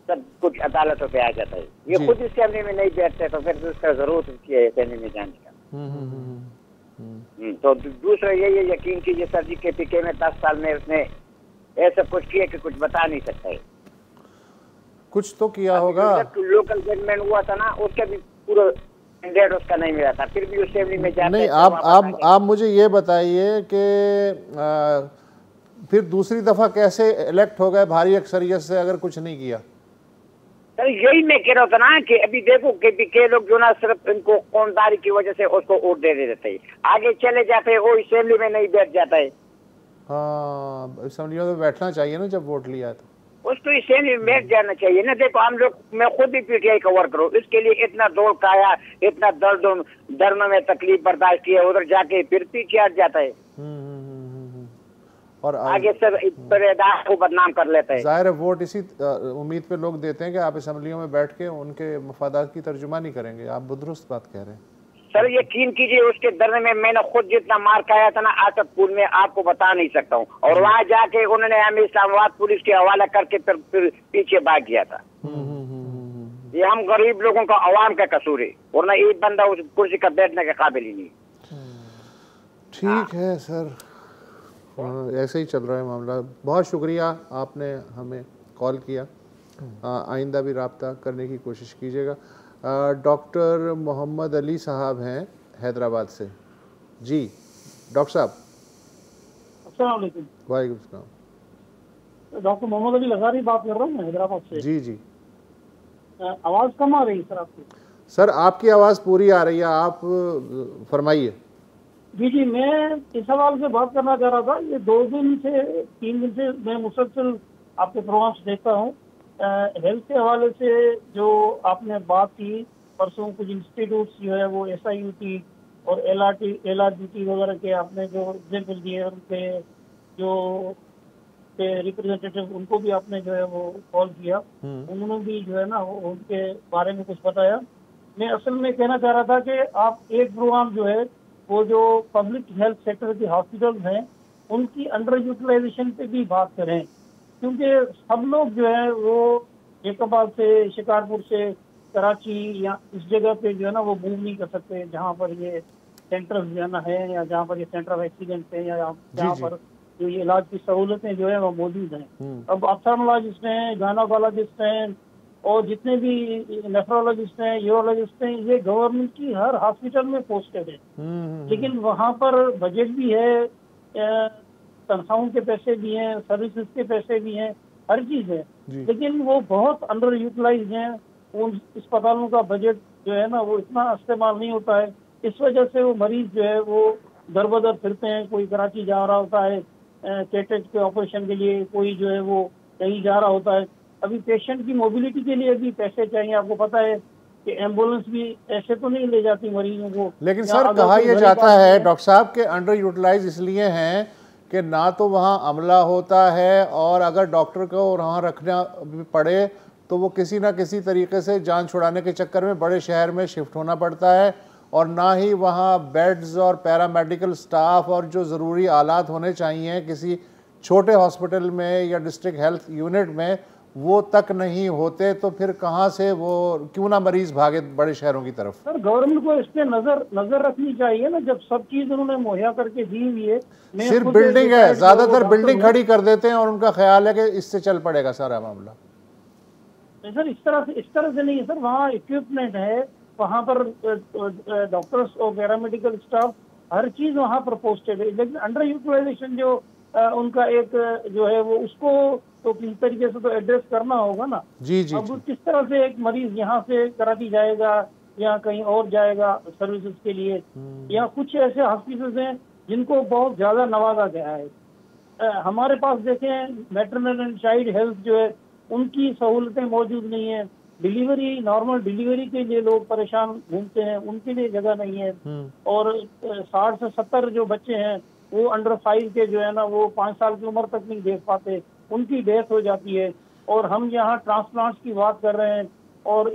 सब कुछ अदालतों पे आ जाता है। ये खुद इस कैमरे में नहीं बैठते तो फिर उसका जरूरत होती है कैमरे में जाने का। तो दूसरा ये यकीन कीजिए सर जी के पीके में 10 साल में उसने ऐसा कुछ किया कि कुछ बता नहीं सकता है। कुछ तो किया होगा। लोकल गवर्नमेंट हुआ था ना, उसका भी पूरा कैंडिडेट उसका नहीं मिला था, फिर भी असेंबली में जाते। नहीं आप मुझे ये बताइए कि फिर दूसरी दफा कैसे इलेक्ट हो गए भारी अक्सरियत से अगर कुछ नहीं किया? सर यही मैं कह रहा था ना कि अभी देखो के लोग जो ना सिर्फ इनको कौनदारी की वजह से उसको वोट दे देते हैं, आगे चले जाते हैं, वो असेंबली में नहीं बैठ जाता है। हाँ असेंबली में बैठना चाहिए ना जब वोट लिया तो उसको असेंबली में बैठ जाना चाहिए ना। देखो हम लोग, मैं खुद भी पीटीआई का वर्कर हूँ, इसके लिए इतना दौड़ खाया, इतना दर्द में तकलीफ बर्दाश्त किया, उधर जाके फिर पीछे हट जाता है और आगे सब को बदनाम कर लेते हैं। जाहिर है वोट इसी उम्मीद पे लोग देते हैं कि आप असेंबलियों में बैठ के उनके मफादात की तर्जुमानी करेंगे। आप दुरुस्त बात कह रहे हैं सर, यकीन कीजिए उसके दर्द में मैंने खुद जितना मार खाया था ना आसदपुर में, आपको बता नहीं सकता हूँ। और वहाँ जाके उन्होंने हमें इस्लामाबाद पुलिस के हवाला करके फिर पीछे भाग गया था। ये हम गरीब लोगों का, अवाम का कसूर है, वरना एक बंदा उस कुर्सी का बैठने के काबिल ही नहीं। ठीक है सर, ऐसे ही चल रहा है मामला। बहुत शुक्रिया आपने हमें कॉल किया, आइंदा भी रब्ता करने की कोशिश कीजिएगा। डॉक्टर मोहम्मद अली साहब हैं हैदराबाद से। जी डॉक्टर साहब। अस्सलाम वालेकुम। वालेकुम सलाम। डॉक्टर मोहम्मद अली लगारी बात कर रहा हूँ हैदराबाद से। जी जी। आवाज़ कम आ रही है सर आपकी? सर आपकी आवाज़ पूरी आ रही है, आप फरमाइए। जी जी, मैं इस सवाल से बात करना चाह रहा था। ये 2 दिन से 3 दिन से मैं मुसलसल आपके प्रोग्राम्स देखता हूँ। हेल्थ के हवाले से जो आपने बात की, परसों कुछ इंस्टीट्यूट जो है वो SIUT और LRDT वगैरह के आपने जो एग्जाम्पल दिए, उनके जो रिप्रेजेंटेटिव उनको भी आपने जो है वो कॉल किया, उन्होंने भी जो है ना उनके बारे में कुछ बताया। मैं असल में कहना चाह रहा था कि आप एक प्रोग्राम जो है वो जो पब्लिक हेल्थ सेक्टर के हॉस्पिटल हैं उनकी अंडर यूटिलाइजेशन पे भी बात करें, क्योंकि सब लोग जो है वो जैकबाद से, शिकारपुर से, कराची या इस जगह पे जो है ना वो मूव नहीं कर सकते जहाँ पर ये सेंटर जो है ना है, या जहाँ पर ये सेंटर ऑफ एक्सीडेंट है, या जहाँ पर जो ये इलाज की सहूलतें जो है वो मौजूद हैं। अब ऑप्थेल्मोलॉजिस्ट हैं, गायनोकोलॉजिस्ट हैं और जितने भी नेफ्रोलॉजिस्ट हैं, यूरोलॉजिस्ट हैं, ये गवर्नमेंट की हर हॉस्पिटल में पोस्टेड है। लेकिन वहाँ पर बजट भी है, तनख्वाहों के पैसे भी हैं, सर्विसेज के पैसे भी हैं, हर चीज़ है, लेकिन वो बहुत अंडर यूटिलाइज हैं। उन अस्पतालों का बजट जो है ना वो इतना इस्तेमाल नहीं होता है। इस वजह से वो मरीज जो है वो दर बदर फिरते हैं। कोई कराची जा रहा होता है कैटेट के ऑपरेशन के लिए, कोई जो है वो कहीं जा रहा होता है। अभी पेशेंट की मोबिलिटी के लिए भी पैसे चाहिए। आपको पता है कि एम्बुलेंस भी ऐसे तो नहीं ले जाती मरीजों को। लेकिन सर कहा यह जाता है डॉक्टर साहब के अंडर यूटिलाइज इसलिए हैं कि ना तो वहाँ अमला होता है, और अगर डॉक्टर को वहाँ रखना पड़े तो वो किसी ना किसी तरीके से जान छुड़ाने के चक्कर में बड़े शहर में शिफ्ट होना पड़ता है, और ना ही वहाँ बेड्स और पैरामेडिकल स्टाफ और जो ज़रूरी आलात होने चाहिए किसी छोटे हॉस्पिटल में या डिस्ट्रिक्ट हेल्थ यूनिट में वो तक नहीं होते। तो फिर कहाँ से वो, क्यों ना मरीज भागे बड़े शहरों की तरफ। सर गवर्नमेंट को इस पे नजर रखनी चाहिए ना, जब सब चीज उन्होंने मुहैया करके दी हुई है। सिर्फ बिल्डिंग है, ज्यादातर बिल्डिंग खड़ी कर देते हैं और उनका ख्याल है कि इससे चल पड़ेगा सारा मामला। सर इस तरह से नहीं है सर। वहाँ इक्विपमेंट है, वहाँ पर डॉक्टर्स और पैरामेडिकल स्टाफ, हर चीज वहाँ पर पोस्टेड है, लेकिन अंडर यूटिलाइजेशन जो उनका एक जो है वो उसको तो किसी तरीके से तो एड्रेस करना होगा ना। जी जी। अब किस तरह से एक मरीज यहाँ से कराची जाएगा या कहीं और जाएगा सर्विसेज के लिए, या कुछ ऐसे हॉस्पिटल हैं जिनको बहुत ज्यादा नवाजा गया है। हमारे पास देखें मैटरनल एंड चाइल्ड हेल्थ जो है उनकी सहूलतें मौजूद नहीं है। डिलीवरी, नॉर्मल डिलीवरी के लिए लोग परेशान घूमते हैं, उनके लिए जगह नहीं है। और 60 से 70 जो बच्चे हैं वो अंडर 5 के जो है ना वो 5 साल की उम्र तक नहीं देख पाते, उनकी डेथ हो जाती है। और हम यहाँ ट्रांसप्लांट की बात कर रहे हैं, और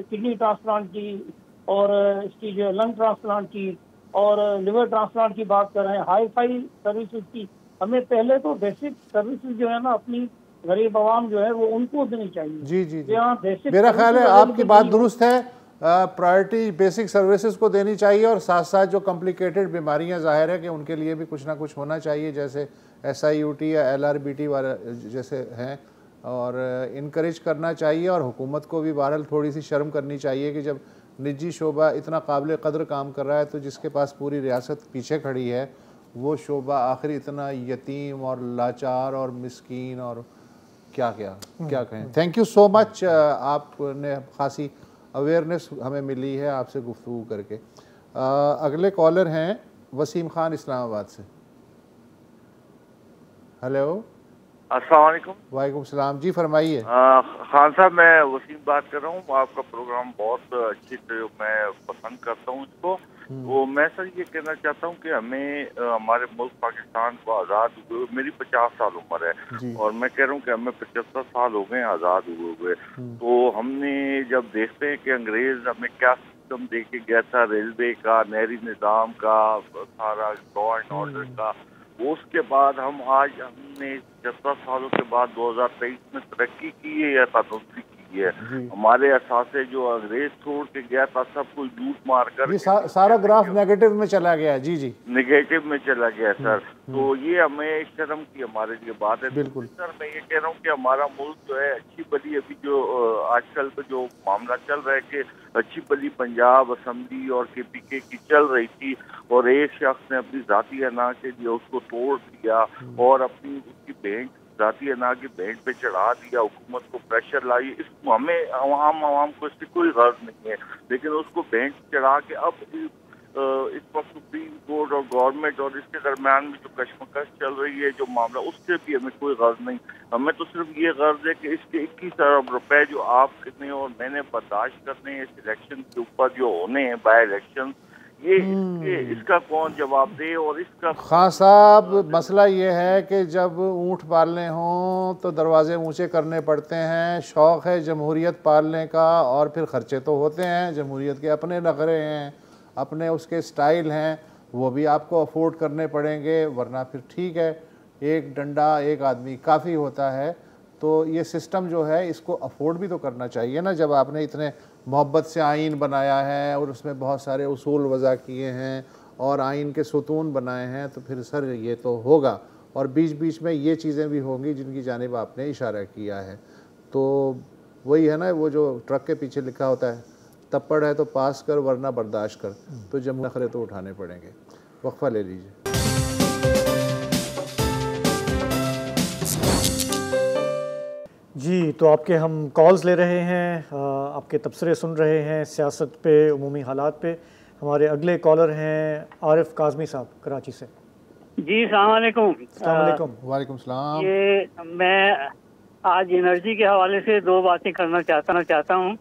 किडनी ट्रांसप्लांट की, और इसकी जो लंग ट्रांसप्लांट की, और लिवर ट्रांसप्लांट की बात कर रहे हैं, हाई फाई सर्विसेज की। हमें पहले तो बेसिक सर्विसेज जो है ना अपनी गरीब आवाम जो है वो उनको देनी चाहिए। जी जी, जी। बेसिक मेरा ख्याल है आपकी बात दुरुस्त है। प्रायोरिटी बेसिक सर्विसेज को देनी चाहिए, और साथ साथ जो कॉम्प्लिकेटेड बीमारियां जाहिर है कि उनके लिए भी कुछ ना कुछ होना चाहिए, जैसे SIUT या LRBT वाले जैसे हैं, और इनकरेज करना चाहिए। और हुकूमत को भी बहरहाल थोड़ी सी शर्म करनी चाहिए कि जब निजी शोबा इतना काबिल कदर काम कर रहा है तो जिसके पास पूरी रियासत पीछे खड़ी है वो शोबा आखिर इतना यतीम और लाचार और मिस्कीन और क्या कहें। थैंक यू सो मच, आपने खासी अवेयरनेस हमें मिली है आपसे गुफ्तगू करके। अगले कॉलर हैं वसीम खान इस्लामाबाद से। हेलो, अस्सलाम वालेकुम। वालेकुम सलाम जी, फरमाइए। खान साहब, मैं वसीम बात कर रहा हूँ। आपका प्रोग्राम बहुत अच्छी तरह मैं पसंद करता हूँ इसको। तो मैं सर ये कहना चाहता हूँ कि हमें हमारे मुल्क पाकिस्तान को आज़ाद हुए मेरी 50 साल उम्र है, और मैं कह रहा हूँ कि हमें 75 साल हो गए आज़ाद हुए। तो हमने जब देखते हैं कि अंग्रेज हमें क्या सिस्टम दे के गया था, रेलवे का, नहरी निज़ाम का, सारा लॉ एंड ऑर्डर का, उसके बाद हमने 70 सालों के बाद 2023 में तरक्की की है या तनक़्क़ुस की है। हमारे असासे जो अंग्रेज छोड़ के गया था सब कुछ लूट मार कर सारा ग्राफ नेगेटिव में चला गया। जी जी, नेगेटिव में चला गया सर। तो ये हमें शर्म की हमारे लिए बात है। बिल्कुल सर, मैं ये कह रहा हूँ कि हमारा मुल्क जो है अच्छी भली, अभी जो आजकल का जो मामला चल रहा है कि अच्छी भली पंजाब असेंबली और KPK की चल रही थी, और एक शख्स ने अपनी जाती अना के लिए उसको तोड़ दिया और अपनी उसकी बैंड जाती अना की बैंड पे चढ़ा दिया, हुकूमत को प्रेशर लाई। इस हमें आवाम को इससे कोई गर्ज नहीं है, लेकिन उसको बैंड चढ़ा के अब इस वक्त सुप्रीम कोर्ट और गवर्नमेंट और इसके दरमियान में जो कशमकश चल रही है जो मामला, उससे भी हमें कोई गर्ज नहीं। हमें तो सिर्फ ये गर्ज है कि इसके 21 अरब रुपए जो आपने और मैंने बर्दाश्त करने हैं इस इलेक्शन के ऊपर जो होने हैं बाय इलेक्शन, ये इसका कौन जवाब दे। और इसका खान साहब, मसला ये है कि जब ऊँट पालने हों तो दरवाजे ऊंचे करने पड़ते हैं। शौक़ है जमहूरियत पालने का, और फिर ख़र्चे तो होते हैं। जमहूरियत के अपने नखरे हैं, अपने उसके स्टाइल हैं, वो भी आपको अफोर्ड करने पड़ेंगे, वरना फिर ठीक है एक डंडा एक आदमी काफ़ी होता है। तो ये सिस्टम जो है इसको अफोर्ड भी तो करना चाहिए ना। जब आपने इतने मोहब्बत से आइन बनाया है और उसमें बहुत सारे उसूल वज़ा किए हैं और आइन के सुतून बनाए हैं, तो फिर सर ये तो होगा। और बीच बीच में ये चीज़ें भी होंगी जिनकी जानिब आपने इशारा किया है। तो वही है ना, वो जो ट्रक के पीछे लिखा होता है, तप्पड़ है तो पास कर वरना बर्दाश्त कर। तो जब नखरे तो उठाने पड़ेंगे। वक्फा ले लीजिए। जी, तो आपके हम कॉल्स ले रहे हैं, आपके तबसरे सुन रहे हैं सियासत पे, उमूमी हालात पे। हमारे अगले कॉलर हैं आरिफ काज़मी साहब कराची से। जी अस्सलाम वालेकुम। वालेकुम सलाम। ये मैं आज एनर्जी के हवाले से दो बातें करना चाहता हूँ।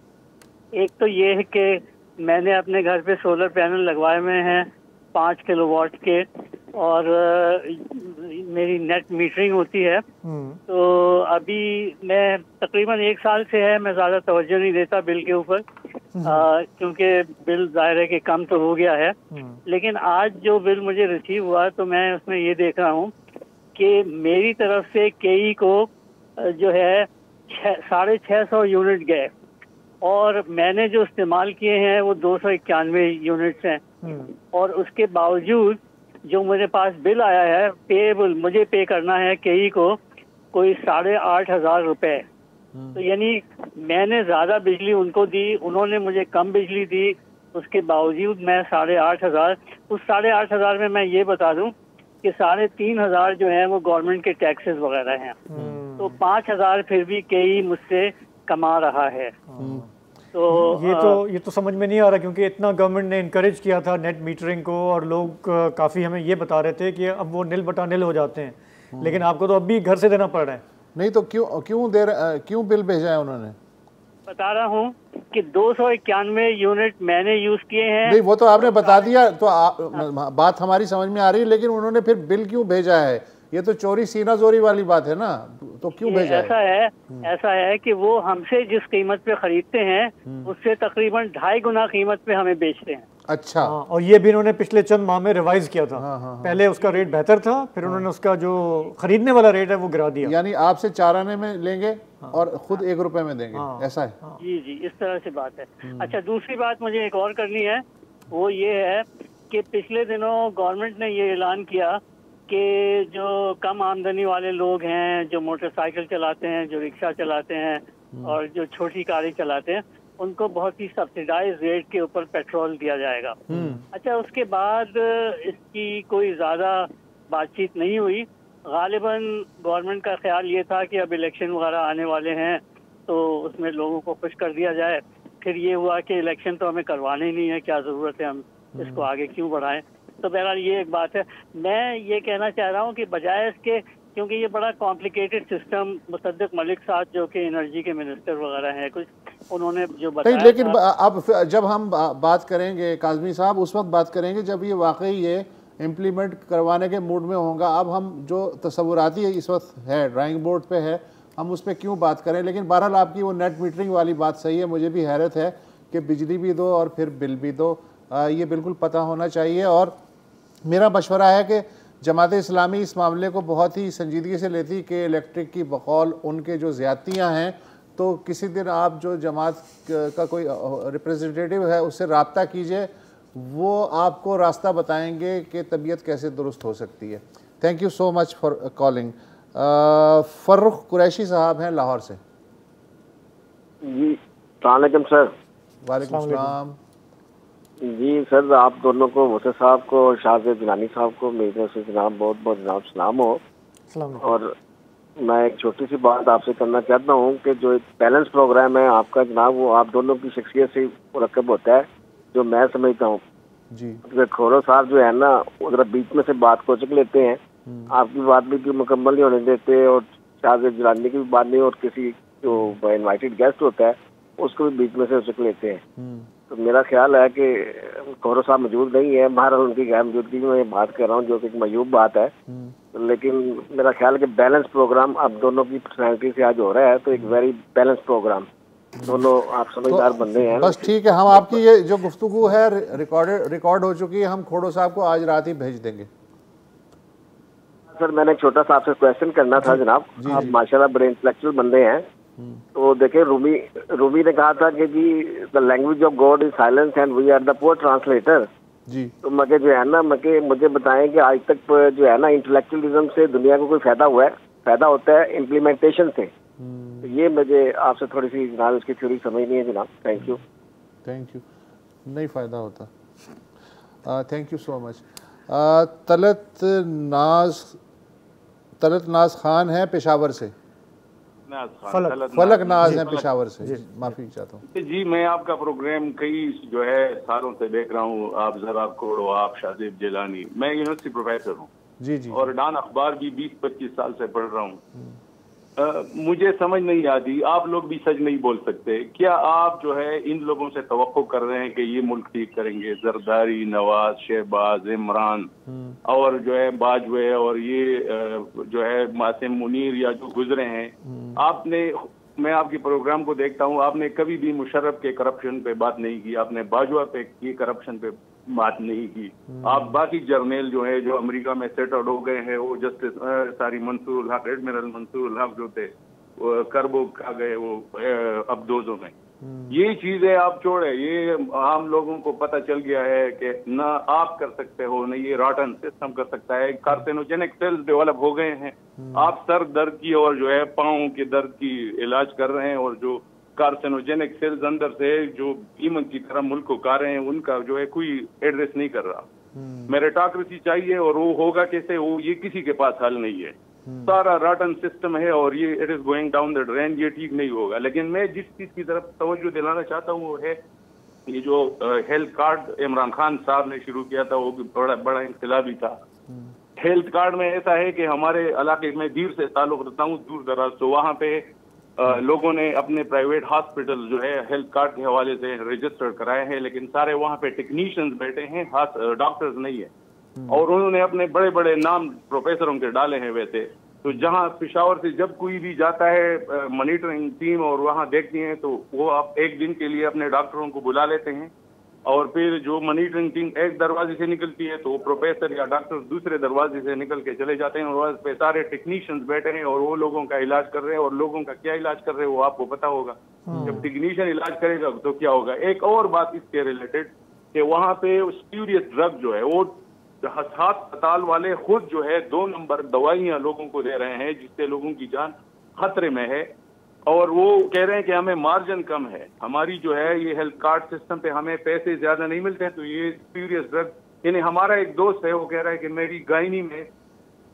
एक तो ये है कि मैंने अपने घर पे सोलर पैनल लगवाए हुए हैं 5 किलोवाट के, और मेरी नेट मीटरिंग होती है। तो अभी मैं तकरीबन 1 साल से है, मैं ज़्यादा तवज्जो नहीं देता बिल के ऊपर, क्योंकि बिल ज़ाहिर है कि कम तो हो गया है। लेकिन आज जो बिल मुझे रिसीव हुआ तो मैं उसमें ये देख रहा हूँ कि मेरी तरफ से केई को जो है 650 यूनिट गए, और मैंने जो इस्तेमाल किए हैं वो 291 यूनिट्स हैं। और उसके बावजूद जो मेरे पास बिल आया है पेएबल, मुझे पे करना है केई को कोई 8,500 रुपए। तो यानी मैंने ज़्यादा बिजली उनको दी, उन्होंने मुझे कम बिजली दी, उसके बावजूद मैं 8,500, उस 8,500 में मैं ये बता दूं कि 3,500 जो है वो गवर्नमेंट के टैक्सेस वगैरह हैं। तो 5,000 फिर भी कई मुझसे कमा रहा है। तो ये तो समझ में नहीं आ रहा, क्योंकि इतना गवर्नमेंट ने इनकरेज किया था नेट मीटरिंग को, और लोग काफ़ी हमें ये बता रहे थे कि अब वो निल बटा निल हो जाते हैं, लेकिन आपको तो अब भी घर से देना पड़ रहा है। नहीं तो क्यों बिल भेजा है उन्होंने? बता रहा हूँ कि 291 यूनिट मैंने यूज किए हैं। नहीं, वो तो आपने बता दिया, तो बात हमारी समझ में आ रही है, लेकिन उन्होंने फिर बिल क्यों भेजा है? ये तो चोरी सीना जोरी वाली बात है ना, तो क्यों भेजा है? ऐसा है कि वो हमसे जिस कीमत पे खरीदते हैं उससे तकरीबन 2.5 गुना कीमत पे हमें बेचते हैं। अच्छा। और ये भी इन्होंने पिछले चंद माह में रिवाइज किया था। पहले उसका रेट बेहतर था, फिर उन्होंने उसका जो खरीदने वाला रेट है वो गिरा दिया। यानी आपसे 4 आने में लेंगे और खुद 1 रुपए में देंगे, ऐसा है? जी, इस तरह से बात है। अच्छा, दूसरी बात मुझे एक और करनी है, वो ये है कि पिछले दिनों गवर्नमेंट ने ये ऐलान किया कि जो कम आमदनी वाले लोग हैं, जो मोटरसाइकिल चलाते हैं, जो रिक्शा चलाते हैं और जो छोटी कारें चलाते हैं, उनको बहुत ही सब्सिडाइज रेट के ऊपर पेट्रोल दिया जाएगा। अच्छा, उसके बाद इसकी कोई ज़्यादा बातचीत नहीं हुई। गालिबन गवर्नमेंट का ख्याल ये था कि अब इलेक्शन वगैरह आने वाले हैं तो उसमें लोगों को खुश कर दिया जाए। फिर ये हुआ कि इलेक्शन तो हमें करवाने ही नहीं है, क्या ज़रूरत है, हम इसको आगे क्यों बढ़ाएं। तो बहरहाल ये एक बात है। मैं ये कहना चाह रहा हूँ कि बजाय इसके, क्योंकि ये बड़ा कॉम्प्लिकेटेड सिस्टम, मुसद्दिक मलिक साहब जो कि एनर्जी के मिनिस्टर वगैरह हैं, कुछ उन्होंने जो बताया, लेकिन अब जब हम बात करेंगे काज़मी साहब, उस वक्त बात करेंगे जब ये वाकई ये इम्प्लीमेंट करवाने के मूड में होगा। अब हम जो तस्वुराती है इस वक्त है, ड्राइंग बोर्ड पे है, हम उस पर क्यों बात करें। लेकिन बहरहाल आपकी वो नेट मीटरिंग वाली बात सही है। मुझे भी हैरत है कि बिजली भी दो और फिर बिल भी दो, ये बिल्कुल पता होना चाहिए। और मेरा मशवरा है कि जमात इस्लामी इस मामले को बहुत ही संजीदगी से लेती कि इलेक्ट्रिक की बकौल उनके जो ज़्यादतियाँ हैं, तो किसी दिन आप जो जमात का कोई रिप्रेजेंटेटिव है उससे रब्ता कीजिए, वो आपको रास्ता बताएंगे कि तबीयत कैसे दुरुस्त हो सकती है। Thank you so much for calling. Farrukh Qureshi साहब हैं लाहौर से। जी सलाम सर। वालेकुम सलाम। जी सर, आप दोनों को, मुझे साहब को, शाहज़ेब जिलानी साहब को मेरी तरफ से जनाब बहुत बहुत जनाब सलाम हो। और मैं एक छोटी सी बात आपसे करना चाहता हूँ कि जो एक बैलेंस प्रोग्राम है आपका जनाब, वो आप दोनों की शख्सियत से मुरक्कब होता है, जो मैं समझता हूँ जी। खोरो साहब जो है ना, उधर बीच में से बात को चुक लेते हैं, आपकी बात भी मुकम्मल नहीं होने देते, और शाहज़ेब जिलानी की भी बात नहीं, और किसी जो इनवाइटेड गेस्ट होता है उसको भी बीच में से चुक लेते हैं। तो मेरा ख्याल है कि खोरो साहब मौजूद नहीं है, बहरहाल उनकी गैर मौजूदगी में मैं बात कर रहा हूँ, जो कि एक मयूब बात है। लेकिन मेरा ख्याल है कि बैलेंस प्रोग्राम आप दोनों की पर्सनैलिटी से आज हो रहा है, तो एक वेरी बैलेंस प्रोग्राम, दोनों आप समझदार बंदे हैं। बस ठीक है, हम आपकी ये जो गुफ्तगू है रिकॉर्ड हो चुकी है, हम खोड़ो साहब को आज रात ही भेज देंगे। सर, मैंने एक छोटा सा आपसे क्वेश्चन करना था जनाब। आप माशाल्लाह बड़े इंटेलेक्चुअल बंदे हैं। तो देखिए, रूमी ने कहा था कि जी the language of God is silence and we are the poor translator जी। तो मगे जो है ना, मुझे बताएं कि आज तक जो है ना इंटेलेक्चुअलिज्म से दुनिया को कोई फायदा हुआ है? फायदा होता है इम्प्लीमेंटेशन से। तो ये मुझे आपसे थोड़ी सी जनाब इसकी थ्योरी समझनी है जनाब। Thank you. नहीं फ़ायदा होता। Thank you so much. Talat नाज खान है पेशावर से। फलकनाज हैं पेशावर से, माफी चाहता हूँ जी। मैं आपका प्रोग्राम कई जो है सालों से देख रहा हूँ, आप जरा कोड़ो, आप शाहजेब जिलानी, मैं यूनिवर्सिटी प्रोफेसर हूँ जी जी, और डान अखबार भी 20-25 साल से पढ़ रहा हूँ। मुझे समझ नहीं आती, आप लोग भी सच नहीं बोल सकते, क्या आप जो है इन लोगों से तवक्को कर रहे हैं कि ये मुल्क ठीक करेंगे? जरदारी, नवाज, शहबाज, इमरान और जो है बाजवे और ये जो है मासिम मुनीर या जो गुजरे हैं, आपने, मैं आपकी प्रोग्राम को देखता हूँ, आपने कभी भी मुशर्रफ के करप्शन पे बात नहीं की, आपने बाजवा पे की करप्शन पे बात नहीं की। आप बाकी जर्नल जो है जो अमेरिका में सेटल्ड हो गए हैं, वो जस्टिस सारी मंसूर हक, एडमिरल मंसूर हक जो थे करबो खा गए वो अब्दोजों में। ये चीजें आप छोड़े, ये आम लोगों को पता चल गया है कि ना आप कर सकते हो ना ये रॉटन सिस्टम कर सकता है। कार्सिनोजेनिक सेल्स डेवलप हो गए हैं। आप सर दर्द की और जो है पाँव के दर्द की इलाज कर रहे हैं, और जो कार्सिनोजेनिक सेल्स अंदर से जो ईमन की तरह मुल्क को खा रहे हैं, उनका जो है कोई एड्रेस नहीं कर रहा। मेरिटोक्रेसी चाहिए, और वो होगा कैसे? वो ये किसी के पास हल नहीं है, सारा रॉटन सिस्टम है और ये it is going down the drain, ये ठीक नहीं होगा। लेकिन मैं जिस चीज की तरफ तवज्जो दिलाना चाहता हूँ वो है ये जो हेल्थ कार्ड इमरान खान साहब ने शुरू किया था, वो भी बड़ा इंकलाबी था। हेल्थ कार्ड में ऐसा है कि हमारे इलाके में दीर से ताल्लुक रखता हूँ, दूर दराज, तो वहाँ पे लोगों ने अपने प्राइवेट हॉस्पिटल जो है हेल्थ कार्ड के हवाले से रजिस्टर कराए हैं, लेकिन सारे वहाँ पे टेक्नीशियंस बैठे हैं, डॉक्टर्स नहीं है। और उन्होंने अपने बड़े बड़े नाम प्रोफेसरों के डाले हैं वैसे। तो जहाँ पेशावर से जब कोई भी जाता है मॉनिटरिंग टीम और वहाँ देखती है, तो वो आप एक दिन के लिए अपने डॉक्टरों को बुला लेते हैं, और फिर जो मॉनिटरिंग टीम एक दरवाजे से निकलती है तो प्रोफेसर या डॉक्टर दूसरे दरवाजे से निकल के चले जाते हैं, और वहाँ पे सारे टेक्नीशियंस बैठे हैं और वो लोगों का इलाज कर रहे हैं। और लोगों का क्या इलाज कर रहे हैं वो आपको पता होगा। जब टेक्नीशियन इलाज करेगा तो क्या होगा। एक और बात इसके रिलेटेड कि वहाँ पे स्प्यूरियस ड्रग जो है वो अस्पताल वाले खुद जो है 2 नंबर दवाइयाँ लोगों को दे रहे हैं, जिससे लोगों की जान खतरे में है। और वो कह रहे हैं कि हमें मार्जिन कम है, हमारी जो है ये हेल्थ कार्ड सिस्टम पे हमें पैसे ज्यादा नहीं मिलते हैं, तो ये स्प्यूरियस ड्रग। यानी हमारा एक दोस्त है, वो कह रहा है कि मेरी गायनी में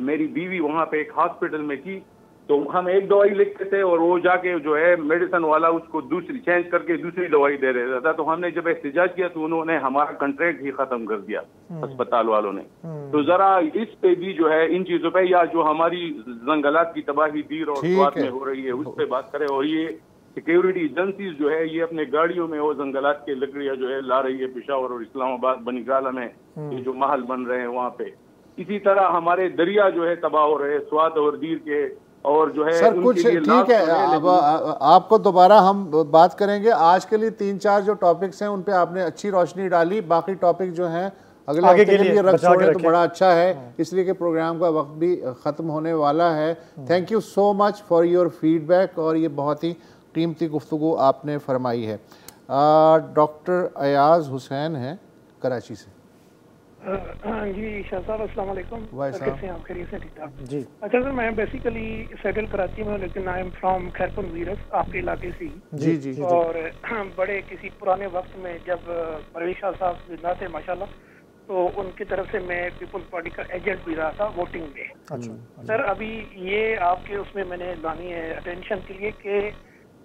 मेरी बीवी वहाँ पे एक हॉस्पिटल में थी, तो हम एक दवाई लिखते थे और वो जाके जो है मेडिसिन वाला उसको दूसरी चेंज करके दूसरी दवाई दे रहा था। तो हमने जब एहतजाज किया तो उन्होंने हमारा कॉन्ट्रैक्ट ही खत्म कर दिया अस्पताल वालों ने। तो जरा इस पे भी जो है इन चीजों पे, या जो हमारी जंगलात की तबाही दीर और स्वाद में हो रही है उस पे बात करें। और ये सिक्योरिटी एजेंसीज जो है ये अपने गाड़ियों में वो जंगलात की लकड़ियां जो है ला रही है पेशावर और इस्लामाबाद बनीगाला में, ये जो महल बन रहे हैं वहाँ पे। इसी तरह हमारे दरिया जो है तबाह हो रहे हैं स्वाद और दीर के, और जो है सर कुछ ठीक है। अब आपको दोबारा हम बात करेंगे। आज के लिए 3-4 जो टॉपिक्स हैं उन पे आपने अच्छी रोशनी डाली, बाकी टॉपिक जो हैं अगले हफ्ते के लिए रख छोड़े तो बड़ा अच्छा है, इसलिए कि प्रोग्राम का वक्त भी ख़त्म होने वाला है। Thank you so much for your feedback, और ये बहुत ही कीमती गुफ्तगू आपने फरमाई है। डॉक्टर अयाज हुसैन हैं कराची से। जी शाह साहब अस्सलाम वालेकुम। कैसे हैं आप? खैरियत से? ठीक ठाक जी। अच्छा सर, मैं बेसिकली सेटल कराची में हूँ, लेकिन I am from Khairpur Beerus, आपके इलाके से ही। जी जी। और बड़े किसी पुराने वक्त में जब परवेज शाह साहब जिंदा थे माशाल्लाह, तो उनकी तरफ से मैं पीपल्स पार्टी का एजेंट भी रहा था वोटिंग में। अच्छा सर, अभी ये आपके उसमें मैंने लानी है अटेंशन के लिए कि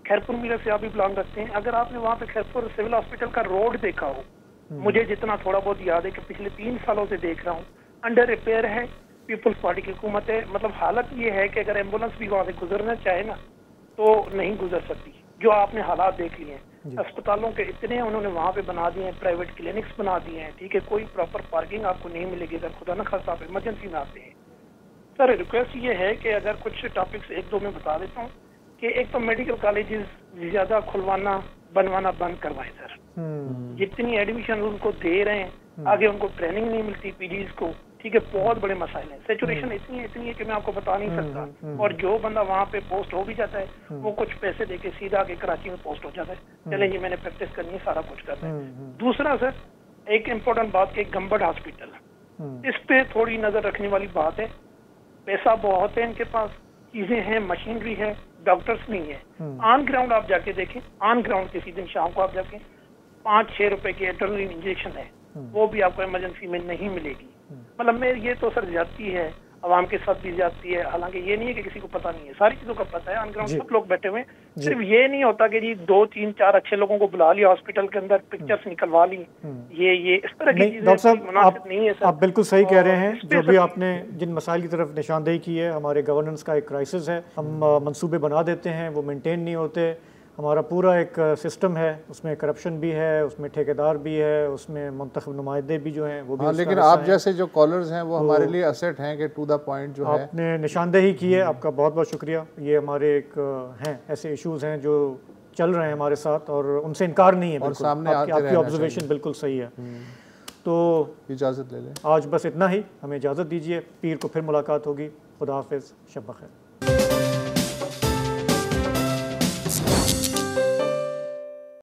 खैरपुर वीरस से आप भी बिलोंग रखते हैं। अगर आपने वहाँ पे खैरपुर सिविल हॉस्पिटल का रोड देखा हो, मुझे जितना थोड़ा बहुत याद है कि पिछले 3 सालों से देख रहा हूँ, अंडर रिपेयर है। पीपल्स पार्टी की हुकूमत है। मतलब हालत ये है कि अगर एम्बुलेंस भी वहाँ से गुजरना चाहे ना तो नहीं गुजर सकती। जो आपने हालात देख लिए हैं, अस्पतालों के इतने उन्होंने वहाँ पे बना दिए हैं, प्राइवेट क्लिनिक्स बना दिए हैं, ठीक है, कोई प्रॉपर पार्किंग आपको नहीं मिलेगी अगर खुदा न खासा आप इमरजेंसी में आते हैं। सर रिक्वेस्ट ये है कि अगर कुछ टॉपिक्स 1-2 में बता देता हूँ कि एक तो मेडिकल कॉलेजेस ज्यादा खुलवाना बनवाना बंद करवाएं सर। जितनी एडमिशन उनको दे रहे हैं, आगे उनको ट्रेनिंग नहीं मिलती पीजीज को, ठीक है, बहुत बड़े मसाइल हैं। सेचुरेशन इतनी है कि मैं आपको बता नहीं सकता। और जो बंदा वहाँ पे पोस्ट हो भी जाता है, वो कुछ पैसे देके सीधा आके कराची में पोस्ट हो जाता है, चले जी मैंने प्रैक्टिस करनी है, सारा कुछ करना है। दूसरा सर, एक इम्पोर्टेंट बात कि गंबड़ हॉस्पिटल, इस पे थोड़ी नजर रखने वाली बात है। पैसा बहुत है इनके पास, चीजें हैं, मशीनरी है, डॉक्टर्स नहीं है। ऑन ग्राउंड आप जाके देखें, ऑन ग्राउंड किसी दिन शाम को आप जाके 5-6 रुपए की एड्रेनलिन इंजेक्शन है, वो भी आपको इमरजेंसी में नहीं मिलेगी। मतलब मैं ये तो सर जाती है। आवाम के साथ भी जाती है। हालांकि ये नहीं है कि किसी को पता नहीं है, सारी चीजों का पता है, अनग्राउंड सब लोग बैठे हुए हैं। सिर्फ ये नहीं होता कि जी 2 3 4 अच्छे लोगों को बुला लिया हॉस्पिटल के अंदर, पिक्चर्स निकलवा ली, ये इस तरह की चीजें डॉक्टर साहब मुनासिब नहीं है सर। आप बिल्कुल सही कह रहे हैं। जो भी आपने जिन मसाइल की तरफ निशानदेही की है, हमारे गवर्नेंस का एक क्राइसिस है। हम मंसूबे बना देते हैं, वो मेंटेन नहीं होते। हमारा पूरा एक सिस्टम है, उसमें करप्शन भी है, उसमें ठेकेदार भी है, उसमें मुंतखब नुमाइंदे भी जो हैं वो भी। लेकिन आप जैसे जो कॉलर्स हैं वो हमारे लिए असेट हैं कि टू द पॉइंट जो है आपने निशानदेही की है, आपका बहुत बहुत शुक्रिया। ये हमारे एक हैं ऐसे इश्यूज हैं जो चल रहे हैं हमारे साथ और उनसे इनकार नहीं है। और सामने आपकी ऑब्जर्वेशन बिल्कुल सही है। तो इजाज़त ले लें, आज बस इतना ही, हमें इजाज़त दीजिए। पीर को फिर मुलाकात होगी। खुदा हाफिज़, शब बख़ैर।